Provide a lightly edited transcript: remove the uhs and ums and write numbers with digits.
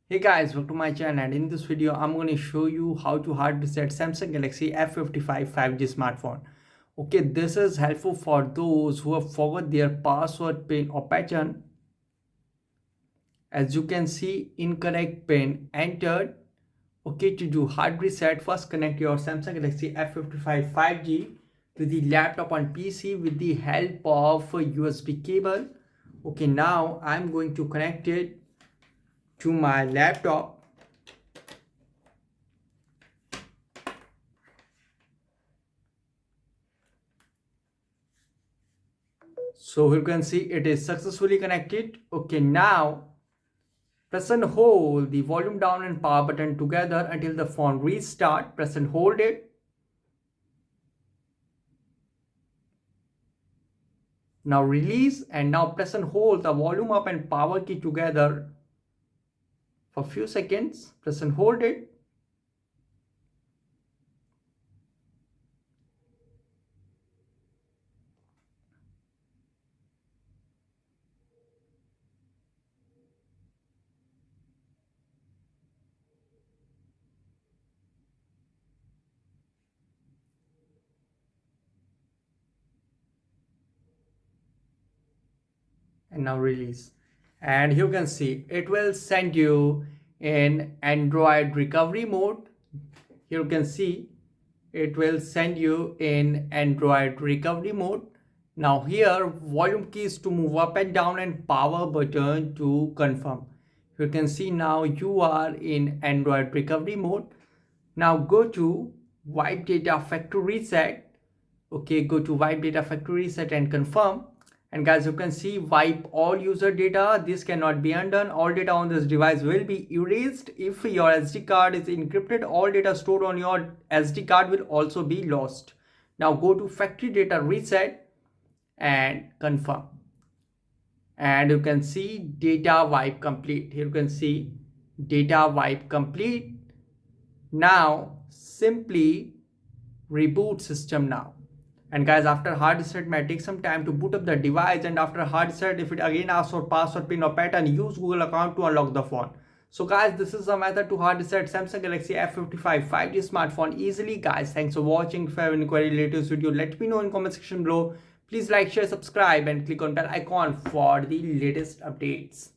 Hey guys, welcome to my channel, and in this video I'm going to show you how to hard reset Samsung Galaxy F55 5G smartphone. Okay, this is helpful for those who have forgot their password, pin or pattern. As you can see, incorrect pin entered. Okay, to do hard reset, first connect your Samsung Galaxy F55 5G to the laptop on PC with the help of a USB cable. Okay, now I'm going to connect it to my laptop. So you can see it is successfully connected. Okay, now press and hold the volume down and power button together until the phone restart. Press and hold it. Now release, and now press and hold the volume up and power key together for few seconds. Press and hold it. And now release, and you can see it will send you in Android recovery mode. You can see it will send you in Android recovery mode. Now here volume keys to move up and down and power button to confirm. You can see now you are in Android recovery mode. Now go to wipe data factory reset. Okay, go to wipe data factory reset and confirm. And guys, you can see wipe all user data. This cannot be undone. All data on this device will be erased. If your SD card is encrypted, all data stored on your SD card will also be lost. Now go to factory data reset and confirm. And you can see data wipe complete. Here you can see data wipe complete. Now simply reboot system now. And guys, after hard reset may take some time to boot up the device, and after hard reset, if it again asks for password, pin or pattern, use Google account to unlock the phone. So guys, this is a method to hard reset Samsung Galaxy F55 5G smartphone easily. Guys, thanks for watching. If you have any query related to this video, let me know in comment section below. Please like, share, subscribe and click on bell icon for the latest updates.